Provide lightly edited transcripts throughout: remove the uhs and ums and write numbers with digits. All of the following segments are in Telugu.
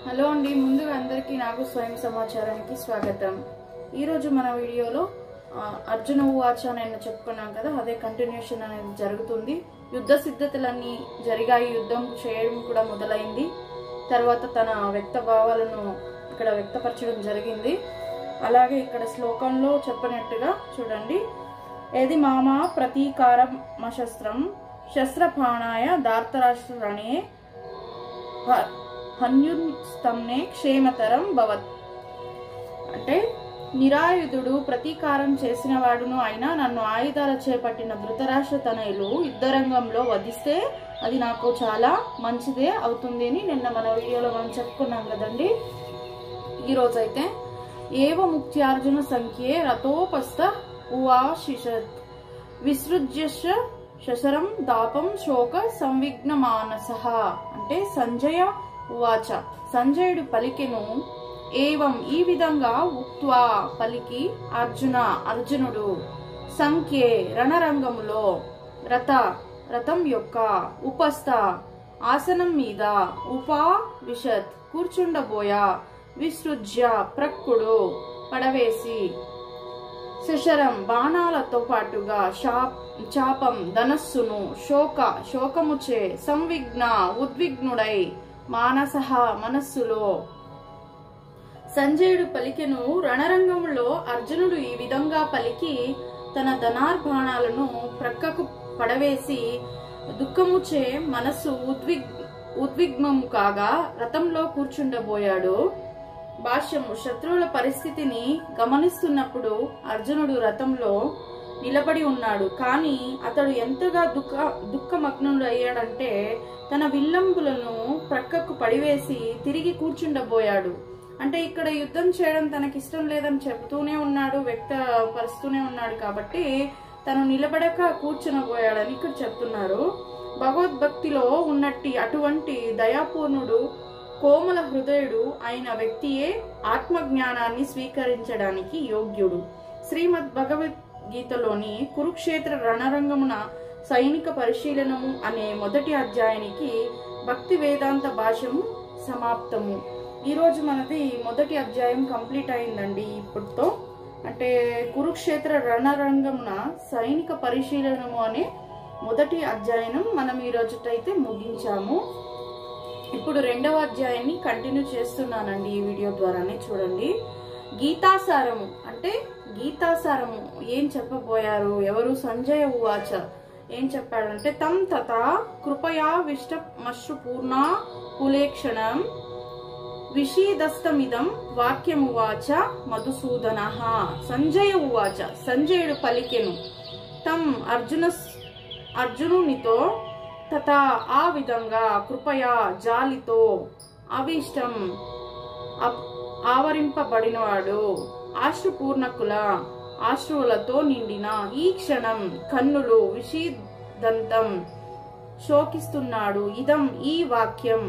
హలో అండి, ముందుగా అందరికీ నాకు స్వయం సమాచారానికి స్వాగతం. ఈరోజు మన వీడియోలో అర్జున ఉవాచ నేను చెప్పుకున్నాం కదా, అదే కంటిన్యూషన్ అనేది జరుగుతుంది. యుద్ధ సిద్ధతలన్నీ జరిగాయి, యుద్ధం చేయడం కూడా మొదలైంది. తర్వాత తన వ్యక్త భావాలను ఇక్కడ వ్యక్తపరచడం జరిగింది. అలాగే ఇక్కడ శ్లోకంలో చెప్పినట్టుగా చూడండి, ఏది మామ ప్రతీకారం శస్త్రం శస్త్రపాణాయ దార్తరాష్ట్రణే హన్యుస్తమ్నే క్షేమతరం భవత్. అంటే నిరాయుధుడు ప్రతీకారం చేసిన వాడును అయినా నన్ను ఆయుధాల చేపట్టిన ధృతరాష్ట్ర తనయులు యుద్ధరంగంలో వధిస్తే అది నాకు చాలా మంచిదే అవుతుంది అని నిన్న మన వీడియోలో మనం చెప్పుకున్నాం కదండి. ఈరోజైతే ఏవ ముక్త్యార్జున సంఖ్యే రథోపస్థ ఉవాశిషత్ విసృజ్యశ శశరం దాపం శోక సంవిఘ్న మానసః. అంటే సంజయ ఉవాచ, సంజయుడు పలికెను, ఏవం ఈ విధంగా ఉక్త్వా పలికి అర్జునుడు సంఖ్యే రణరంగములో రథం యొక్క ఉపస్థ ఆసనం మీద ఉపావిశత్ కూర్చుండబోయా విసృజ్య ప్రక్కుడు పడవేసి శశరం బాణాలతో పాటుగా చాపం ధనస్సును శోకముచే సంవిఘ్న ఉద్విగ్నుడై మానసః మనస్సులో. సంజయుడు పలికెను, రణరంగంలో అర్జునుడు ఈ విధంగా పలికి తన ధనార్బాణాలను ప్రక్కకు పడవేసి దుఃఖముచే మనస్సు ఉద్విగ్నము కాగా రథంలో కూర్చుండబోయాడు. భాష్యము, శత్రువుల పరిస్థితిని గమనిస్తున్నప్పుడు అర్జునుడు రథంలో నిలబడి ఉన్నాడు. కానీ అతడు ఎంతగా దుఃఖమగ్నుడయ్యాడంటే తన విల్లంబులను ప్రక్కకు పడివేసి తిరిగి కూర్చుండబోయాడు. అంటే ఇక్కడ యుద్ధం చేయడం తనకి ఇష్టం లేదని చెబుతూనే ఉన్నాడు, వ్యక్తపరుస్తూనే ఉన్నాడు. కాబట్టి తను నిలబడక కూర్చునబోయాడని ఇక్కడ చెప్తున్నారు. భగవద్భక్తిలో ఉన్నట్టి అటువంటి దయాపూర్ణుడు కోమల హృదయుడు అయిన వ్యక్తియే ఆత్మజ్ఞానాన్ని స్వీకరించడానికి యోగ్యుడు. శ్రీమద్ భగవద్గీతలోని కురుక్షేత్ర రణరంగమున సైనిక పరిశీలనము అనే మొదటి అధ్యాయానికి భక్తి వేదాంత భాష్యము సమాప్తము. ఈరోజు మనది మొదటి అధ్యాయం కంప్లీట్ అయిందండి ఇప్పటితో. అంటే కురుక్షేత్ర రణరంగమున సైనిక పరిశీలనము అనే మొదటి అధ్యాయం మనం ఈ రోజుటైతే ముగించాము. ఇప్పుడు రెండవ అధ్యాయాన్ని కంటిన్యూ చేస్తున్నానండి ఈ వీడియో ద్వారానే. చూడండి, గీతాసారము అంటే గీతాసారము ఏం చెప్పబోయారు ఎవరు? సంజయ ఉవాచ ఏం చెప్పాడంటే, తం తథా కృపయా విష్టమశ్రుపూర్ణా కులేక్షణం విషీదస్తమిదం వాక్యమువాచ మధుసూదనః. సంజయ ఉవాచ, సంజయుడు పలికెను, తం అర్జునునితో తథా ఆ విధంగా కృపయా జాలితో అవిష్టం ఆవరింపబడినవాడు ఆశ్రుపూర్ణకుల ఆశ్రువులతో నిండిన ఈ క్షణం కన్నులు విషీదంతం శోకిస్తున్నాడు. ఇదం ఈ వాక్యం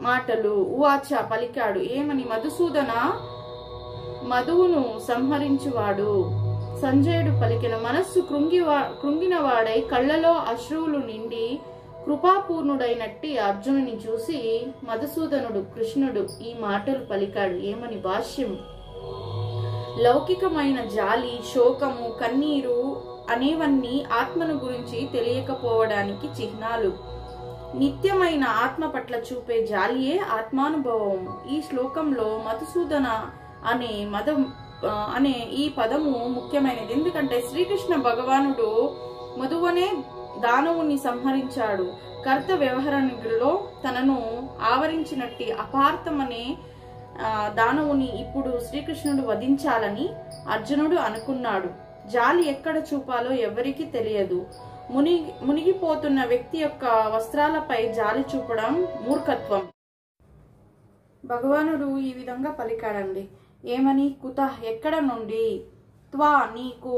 మాటలు ఉవాచ పలికాడు ఏమని? మధుసూదన మధువును సంహరించువాడు. సంజయుడు పలికిన, మనస్సు కృంగిన వాడై కళ్ళలో అశ్రువులు నిండి కృపాపూర్ణుడైనట్టి అర్జునుని చూసి మధుసూదనుడు కృష్ణుడు ఈ మాటలు పలికాడు ఏమని? భాష్యం, లౌకికమైన జాలి, శోకము, కన్నీరు అనేవన్నీ ఆత్మను గురించి తెలియకపోవడానికి చిహ్నాలు. నిత్యమైన ఆత్మ పట్ల చూపే జాలియే ఆత్మానుభవం. ఈ శ్లోకంలో మధుసూదన అనే ఈ పదము ముఖ్యమైనది. ఎందుకంటే శ్రీకృష్ణ భగవానుడు మధువనే దానవుని సంహరించాడు. కర్త వ్యవహారంలో తనను ఆవరించినట్టి అపార్థమనే దానవుని ఇప్పుడు శ్రీకృష్ణుడు వధించాలని అర్జునుడు అనుకున్నాడు. జాలి ఎక్కడ చూపాలో ఎవరికి తెలియదు. మునిగిపోతున్న వ్యక్తి యొక్క వస్త్రాలపై జాలి చూపడం మూర్ఖత్వం. భగవానుడు ఈ విధంగా పలికాడండి ఏమని? కుత ఎక్కడ నుండి, త్వా నీకు,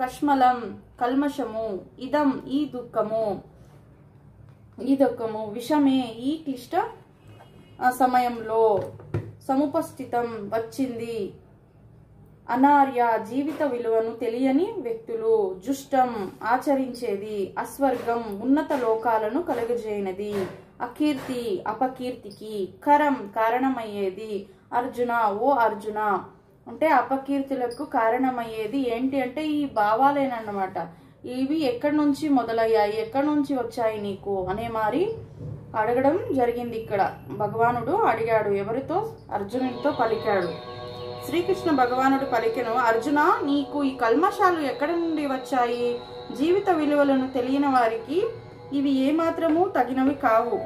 కష్మలం కల్మషము, ఇదం ఈ దుఃఖము, విషమే ఈ క్లిష్ట సమయంలో సముపస్థితం వచ్చింది. అనార్య జీవిత విలువను తెలియని వ్యక్తులు, జుష్టం ఆచరించేది, అస్వర్గం ఉన్నత లోకాలను కలుగజేయనది, అకీర్తి అపకీర్తికి, కరం కారణమయ్యేది. అర్జున ఓ అర్జున అంటే అపకీర్తులకు కారణమయ్యేది ఏంటి అంటే ఈ భావాలేనన్నమాట. ఇవి ఎక్కడి నుంచి మొదలయ్యాయి, ఎక్కడి నుంచి వచ్చాయి నీకు అనే మరి అడగడం జరిగింది. ఇక్కడ భగవానుడు అడిగాడు. ఎవరితో? అర్జునుడితో పలికాడు. శ్రీకృష్ణ భగవానుడు పలికెను, అర్జున నీకు ఈ కల్మషాలు ఎక్కడి నుండి వచ్చాయి? జీవిత విలువలను తెలియని వారికి ఇవి ఏమాత్రము తగినవి కావు.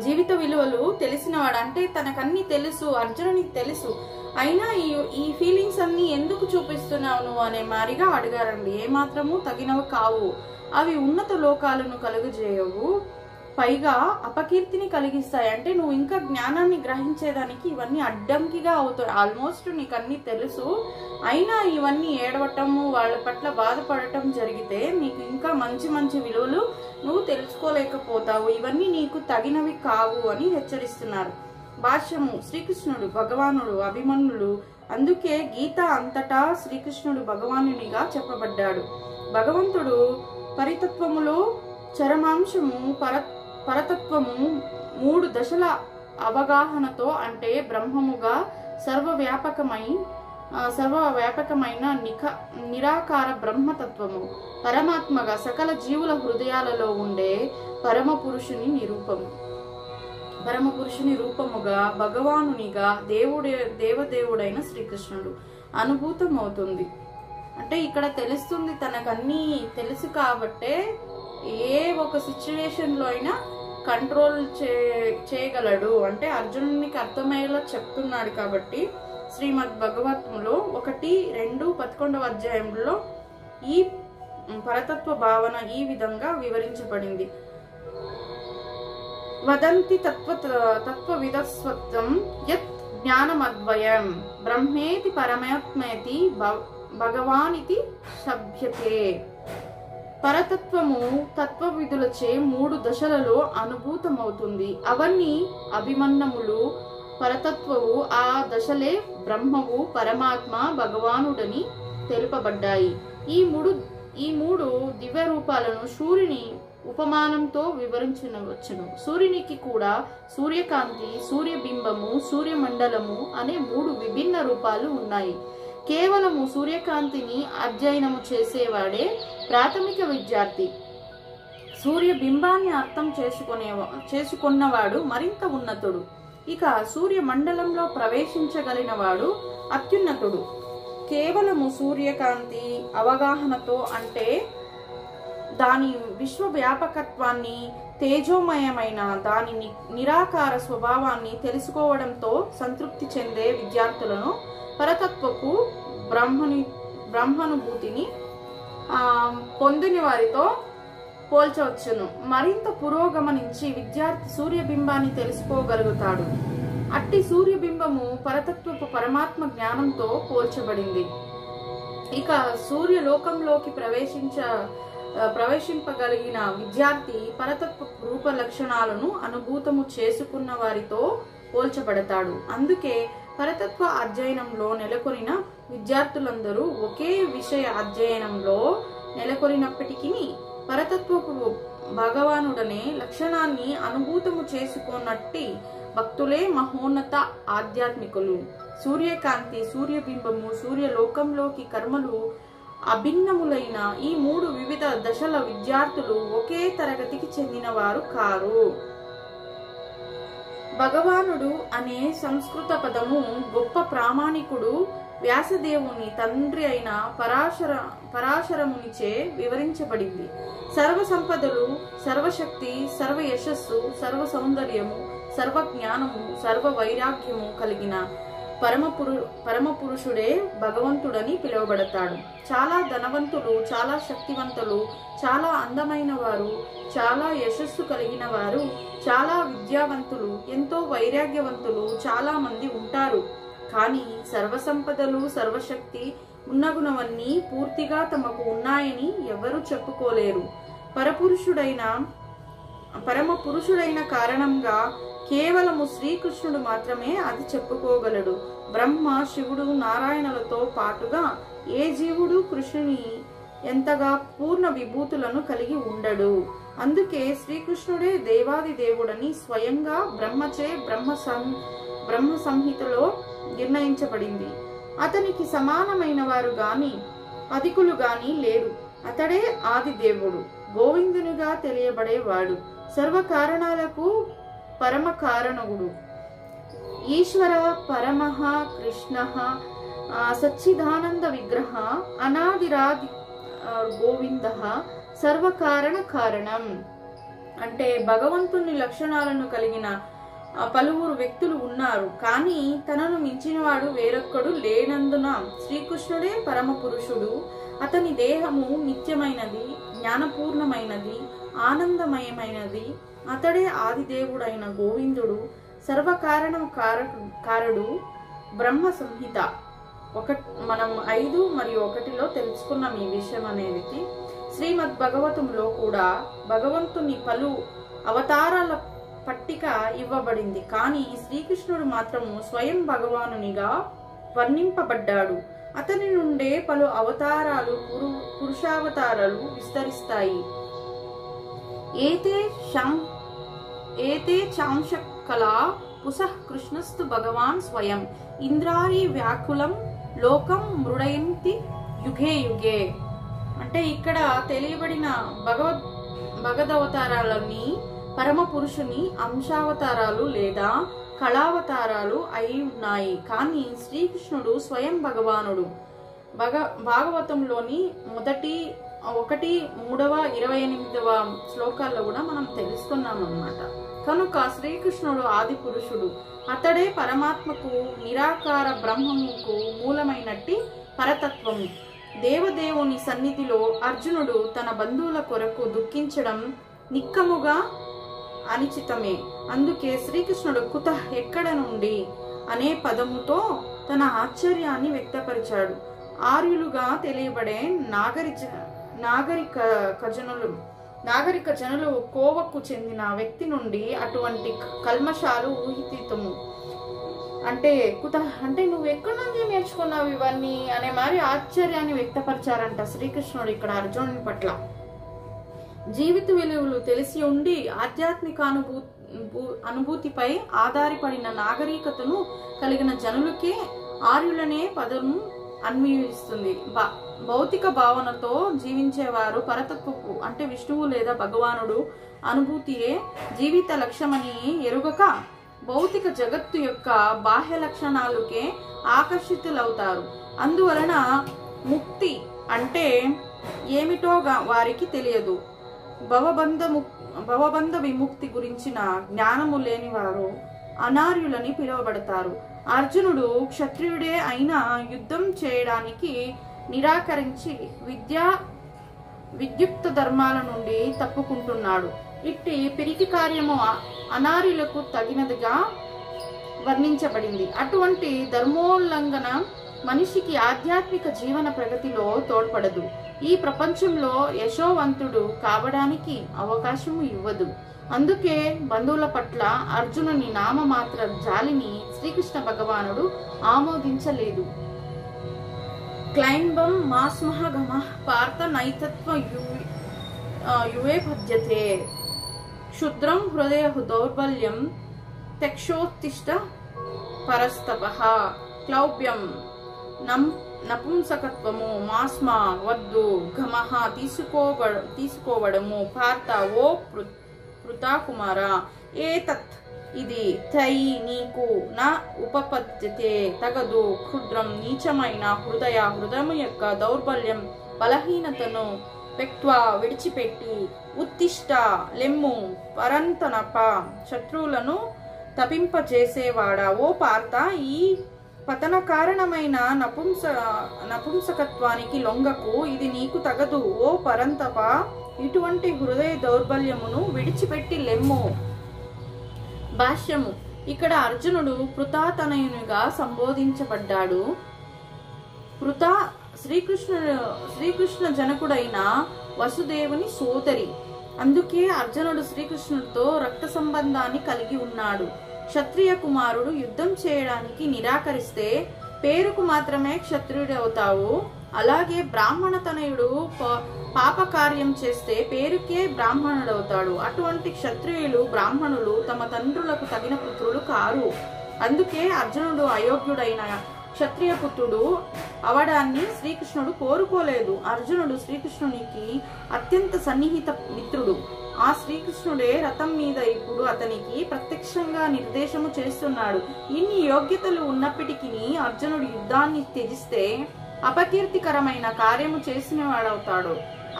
జీవిత విలువలు తెలిసినవాడు అంటే తనకన్నీ తెలుసు, అర్జునునికి తెలుసు, అయినా ఈ ఫీలింగ్స్ అన్ని ఎందుకు చూపిస్తున్నావు నువ్వు అనే మారిగా అడిగారండి. ఏమాత్రము తగినవి కావు, అవి ఉన్నత లోకాలను కలుగజేయవు, పైగా అపకీర్తిని కలిగిస్తాయి. అంటే నువ్వు ఇంకా జ్ఞానాన్ని గ్రహించేదానికి ఇవన్నీ అడ్డంకిగా అవుతాయి. ఆల్మోస్ట్ నీకు అన్ని తెలుసు, అయినా ఇవన్నీ ఏడవటము, వాళ్ళ పట్ల బాధపడటం జరిగితే నీకు ఇంకా మంచి మంచి విలువలు నువ్వు తెలుసుకోలేకపోతావు, ఇవన్నీ నీకు తగినవి కావు అని హెచ్చరిస్తున్నారు. భాష్యము. శ్రీకృష్ణుడు భగవానుడు అభిమన్యుడు, అందుకే గీత అంతటా శ్రీకృష్ణుడు భగవానునిగా చెప్పబడ్డాడు. భగవంతుడు పరితత్వములో చరమాంశము పరతత్వము 3 దశల అవగాహనతో అంటే బ్రహ్మముగా సర్వవ్యాపకమైన నిరాకార బ్రహ్మతత్వము, పరమాత్మగా సకల జీవుల హృదయాలలో ఉండే పరమపురుషుని రూపముగా భగవానునిగా దేవదేవుడైన శ్రీకృష్ణుడు అనుభూతమవుతుంది. అంటే ఇక్కడ తెలుస్తుంది తనకన్నీ తెలుసు కాబట్టే ఏ ఒక సిచ్యువేషన్ లో అయినా కంట్రోల్ చేయగలడు. అంటే అర్జునునికి అర్థమయ్యేలా చెప్తున్నాడు కాబట్టి శ్రీమద్ భగవత్ములో 1:2 అధ్యాయంలో ఈ పరతత్వ భావన ఈ విధంగా వివరించబడింది. వదంతి తత్వవిదస్వత్వం యత్ జ్ఞానమద్వయం బ్రహ్మేతి పరమాత్మేతి భగవానితి శభ్యతే. పరతత్వము తత్వవిధులచే 3 దశలలో అనుభూతమవుతుంది. అవన్నీ అభిమన్నములు. పరతత్వము ఆ దశలే బ్రహ్మవు, పరమాత్మ, భగవానుడని తెలుపబడ్డాయి. ఈ మూడు దివ్య రూపాలను సూర్యుని ఉపమానంతో వివరించవచ్చును. సూర్యునికి కూడా సూర్యకాంతి, సూర్యబింబము, సూర్యమండలము అనే 3 విభిన్న రూపాలు ఉన్నాయి. కేవలము సూర్యకాంతిని అధ్యయనము చేసేవాడే ప్రాథమిక విద్యార్థి. సూర్యబింబాన్ని అర్థం చేసుకున్నవాడు మరింత ఉన్నతుడు. ఇక సూర్యమండలంలో ప్రవేశించగలిగినవాడు అత్యున్నతుడు. కేవలము సూర్యకాంతి అవగాహనతో అంటే దాని విశ్వవ్యాపకత్వాన్ని, తేజోమయమైన దాని నిరాకార స్వభావాన్ని తెలుసుకోవడంతో సంతృప్తి చెందే విద్యార్థులను పరతత్వపు బ్రహ్మానుభూతిని పొందిన వారితో పోల్చవచ్చును. మరింత పురోగమనించి విద్యార్థి సూర్యబింబాన్ని తెలుసుకోగలుగుతాడు. అట్టి సూర్యబింబము పరతత్వపు పరమాత్మ జ్ఞానంతో పోల్చబడింది. ఇక సూర్యలోకంలోకి ప్రవేశింపగలిగిన విద్యార్థి పరతత్వ రూప లక్షణాలను అనుభూతము చేసుకున్న వారితో పోల్చబడతాడు. అందుకే పరతత్వ అధ్యయనంలో నెలకొనిన విద్యార్థులందరూ ఒకే విషయ అధ్యయనంలో నెలకొనినప్పటికీ పరతత్వపు భగవానుడనే లక్షణాన్ని అనుభూతము చేసుకున్నట్టి భక్తులే మహోన్నత ఆధ్యాత్మికులు. సూర్యకాంతి, సూర్యబింబము, సూర్యలోకంలోకి కర్మలు అభిన్నములైన ఈ 3 వివిధ దశల విద్యార్థులు ఒకే తరగతికి చెందిన వారు కారు. భగవానుడు అనే సంస్కృత పదము గొప్ప ప్రామాణికుడు వ్యాసదేవుని తండ్రి అయిన పరాశరమునిచే వివరించబడింది. సర్వ సంపదలు, సర్వశక్తి, సర్వ యశస్సు, సర్వ సౌందర్యము, సర్వ జ్ఞానము, సర్వ వైరాగ్యము కలిగిన పరమ పురుషుడే భగవంతుడని పిలువబడతాడు. చాలా ధనవంతులు, చాలా శక్తివంతులు, చాలా అందమైన వారు, చాలా యశస్సు కలిగిన వారు, చాలా విద్యావంతులు, ఎంతో వైరాగ్యవంతులు చాలా మంది ఉంటారు. కానీ సర్వసంపదలు, సర్వశక్తి ఉన్నగునవన్నీ పూర్తిగా తమకు ఉన్నాయని ఎవరు చెప్పుకోలేరు. పరమ పురుషుడైన కారణంగా కేవలము శ్రీకృష్ణుడు మాత్రమే అది చెప్పుకోగలడు. బ్రహ్మ, శివుడు, నారాయణులతో పాటుగా ఏ జీవుడు కృష్ణుని ఎంతగా పూర్ణ విభూతులను కలిగి ఉండడు. అందుకే శ్రీకృష్ణుడే దేవాది దేవుడని స్వయంగా బ్రహ్మచే బ్రహ్మ సంహితలో నిర్ణయించబడింది. అతనికి సమానమైన వారు గాని అధికులు గాని లేరు. అతడే ఆది దేవుడు, గోవిందునిగా తెలియబడేవాడు, సర్వ కారణాలకు పరమ కారణుడు. ఈశ్వర పరమః కృష్ణః సచ్చిదానంద విగ్రహ అనాదిరాది గోవిందః సర్వకారణ కారణం. అంటే భగవంతుని లక్షణాలను కలిగిన పలువురు వ్యక్తులు ఉన్నారు, కానీ తనను మించినవాడు వేరొక్కడు లేనందున శ్రీకృష్ణుడే పరమ పురుషుడు. అతని దేహము నిత్యమైనది, జ్ఞానపూర్ణమైనది, ఆనందమయమైనది. అతడే ఆదిదేవుడైన గోవిందుడు, సర్వకారణం కారడు. బ్రహ్మ సంహిత మనం 5 మరియు 1లో తెలుసుకున్నాం ఈ విషయం అనేది. శ్రీమద్ భగవతంలో కూడా భగవంతుని పలు అవతారాల పట్టిక ఇవ్వబడింది, కానీ శ్రీకృష్ణుడు మాత్రము స్వయం భగవానునిగా వర్ణింపబడ్డాడు. అతని నుండే పలు అవతారాలు, పురుషావతారాలు విస్తరిస్తాయి. ఏతే చాంశకలా పుసః కృష్ణస్తు భగవాన్ స్వయం ఇంద్రారి వ్యాకులం లోకం మృడయంతి యుగే యుగే. అంటే ఇక్కడ తెలియబడిన భగవదవతారాలన్నీ పరమ పురుషుని అంశావతారాలు లేదా కళావతారాలు అయి ఉన్నాయి, కానీ శ్రీకృష్ణుడు స్వయం భగవానుడు. భాగవతంలోని 1, 3, 28 శ్లోకాల్లో కూడా మనం తెలుసుకున్నాం అన్నమాట. కనుక శ్రీకృష్ణుడు ఆది పురుషుడు. అతడే పరమాత్మకు, నిరాకార బ్రహ్మముకు మూలమైనట్టి పరతత్వము. దేవదేవుని సన్నిధిలో అర్జునుడు తన బంధువుల కొరకు దుఃఖించడం నిక్కముగా అనిచితమే. అందుకే శ్రీకృష్ణుడు కుతః ఎక్కడ నుండి అనే పదముతో తన ఆశ్చర్యాన్ని వ్యక్తపరిచాడు. ఆర్యులుగా తెలియబడే నాగరిక జనులు కోవకు చెందిన వ్యక్తి నుండి అటువంటి కల్మషాలు ఊహితము. అంటే అంటే నువ్వు ఎక్కడి నుంచి నేర్చుకున్నావు ఇవన్నీ అనే మరి ఆశ్చర్యాన్ని వ్యక్తపరిచారంట శ్రీకృష్ణుడు ఇక్కడ అర్జునుని పట్ల. జీవిత విలువలు తెలిసి ఉండి ఆధ్యాత్మిక అనుభూతిపై ఆధారపడిన నాగరికతను కలిగిన జనులకే ఆర్యులనే పదము అన్వయిస్తుంది. భౌతిక భావనతో జీవించేవారు పరతత్వపు అంటే విష్ణువు లేదా భగవానుడు అనుభూతియే జీవిత లక్ష్యమని ఎరుగక భౌతిక జగత్తు యొక్క బాహ్య లక్షణాలకే ఆకర్షితులవుతారు. అందువలన ముక్తి అంటే ఏమిటో వారికి తెలియదు. భవబంధ విముక్తి గురించిన జ్ఞానము లేని వారు అనార్యులని పిలువబడతారు. అర్జునుడు క్షత్రియుడే అయినా యుద్ధం చేయడానికి నిరాకరించి విద్యుక్త ధర్మాల నుండి తప్పుకుంటున్నాడు. ఇట్టి పిరికి కార్యము అనార్యులకు తగినదిగా వర్ణించబడింది. అటువంటి ధర్మోల్లంఘన మనిషికి ఆధ్యాత్మిక జీవన ప్రగతిలో తోడ్పడదు. ఈ ప్రపంచంలో యశోవంతుడు కావడానికి అవకాశము ఇవ్వదు. అందుకే బంధువుల పట్ల అర్జునుని నామమాత్ర జాలిని శ్రీకృష్ణ భగవానుడు ఆమోదించలేదు. క్లైంబం మాస్మహ గమ పార్థ నైతత్వ యువే భజ్యతే క్షుద్రం హృదయ దౌర్బల్యం తెక్షోత్తిష్ట పరస్తపః క్లౌబ్యం నపుంసకత్వము మాస్మ వద్దు గమః తీసుకోవడము పార్థ ఓ పృథా కుమార ఏతత్ ఇది తై నీకు నా ఉపపద్యతే తగదు క్షుద్రం నీచమైన హృదయం యొక్క దౌర్బల్యం బలహీనతను పెక్వా విడిచిపెట్టి ఉత్తిష్ట లెమ్ము పరంతనప శత్రువులను తపింపజేసేవాడా ఓ పార్థ ఈ పతన కారణమైన నపుంసకత్వానికి లొంగకు ఇది నీకు తగదు ఓ పరంతప ఇటువంటి హృదయ దౌర్బల్యమును విడిచిపెట్టి లెమ్ము. భాష్యము ఇక్కడ అర్జునుడు పృథాతనయునిగా సంబోధించబడ్డాడు. శ్రీకృష్ణ జనకుడైన వసుదేవుని సోదరి. అందుకే అర్జునుడు శ్రీకృష్ణుడితో రక్త సంబంధాన్ని కలిగి ఉన్నాడు. క్షత్రియ కుమారుడు యుద్ధం చేయడానికి నిరాకరిస్తే పేరుకు మాత్రమే క్షత్రియుడు అవుతావు. అలాగే బ్రాహ్మణ తనయుడు పాపకార్యం చేస్తే పేరుకే బ్రాహ్మణుడవుతాడు. అటువంటి క్షత్రియులు బ్రాహ్మణులు తమ తండ్రులకు తగిన పుత్రులు కారు. అందుకే అర్జునుడు అయోగ్యుడైన క్షత్రియ పుత్రుడు అవడాన్ని శ్రీకృష్ణుడు కోరుకోలేదు. అర్జునుడు శ్రీకృష్ణునికి అత్యంత సన్నిహిత మిత్రుడు. ఆ శ్రీకృష్ణుడే రథం మీద ఇప్పుడు అతనికి ప్రత్యక్షంగా నిర్దేశము చేస్తున్నాడు. ఇన్ని యోగ్యతలు ఉన్నప్పటికీ అర్జునుడు యుద్ధాన్ని త్యజిస్తే అపకీర్తికరమైన కార్యము చేసిన వాడవుతాడు.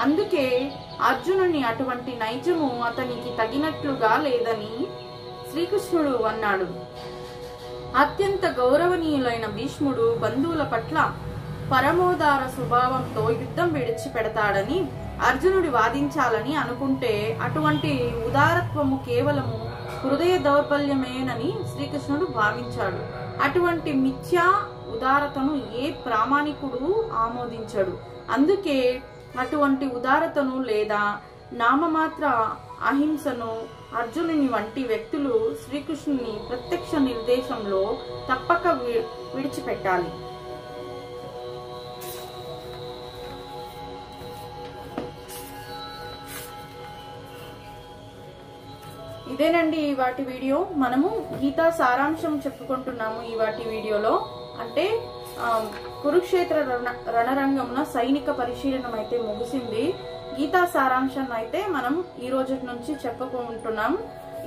అందుకే అర్జునుని అటువంటి నైజము అతనికి తగినట్లుగా లేదని శ్రీకృష్ణుడు అన్నాడు. అత్యంత గౌరవనీయులైన భీష్ముడు బంధువుల పట్ల పరమోదార స్వభావంతో యుద్ధం విడిచిపెడతాడని అర్జునుడి వాదించాలని అనుకుంటే అటువంటి ఉదారత్వము కేవలము హృదయ దౌర్బల్యమేనని శ్రీకృష్ణుడు భావించాడు. అటువంటి మిథ్యా ఉదారతను ఏ ప్రామాణికుడు ఆమోదించడు. అందుకే అటువంటి ఉదారతను లేదా నామమాత్ర అహింసను అర్జునుని వంటి వ్యక్తులు శ్రీకృష్ణుని ప్రత్యక్ష నిర్దేశంలో తప్పక విడిచిపెట్టాలి. ఇదేనండి వాటి వీడియో. మనము గీతా సారాంశం చెప్పుకుంటున్నాము ఈ వాటి వీడియోలో. అంటే కురుక్షేత్ర రణరంగంన సైనిక పరిశీలనం అయితే ముగిసింది. గీతా సారాంశం అయితే మనం ఈ రోజు నుంచి చెప్పుకుంటున్నాం.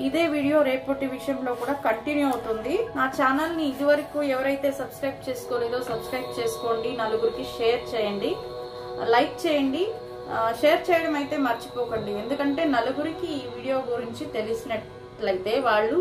ఇదే వీడియో రేపటి విషయంలో కూడా కంటిన్యూ అవుతుంది. నా ఛానల్ ని ఇదివరకు ఎవరైతే సబ్స్క్రైబ్ చేసుకోలేదో సబ్స్క్రైబ్ చేసుకోండి. నలుగురికి షేర్ చేయండి, లైక్ చేయండి. షేర్ చేయడం అయితే మర్చిపోకండి. ఎందుకంటే నలుగురికి ఈ వీడియో గురించి తెలిసినట్లయితే వాళ్ళు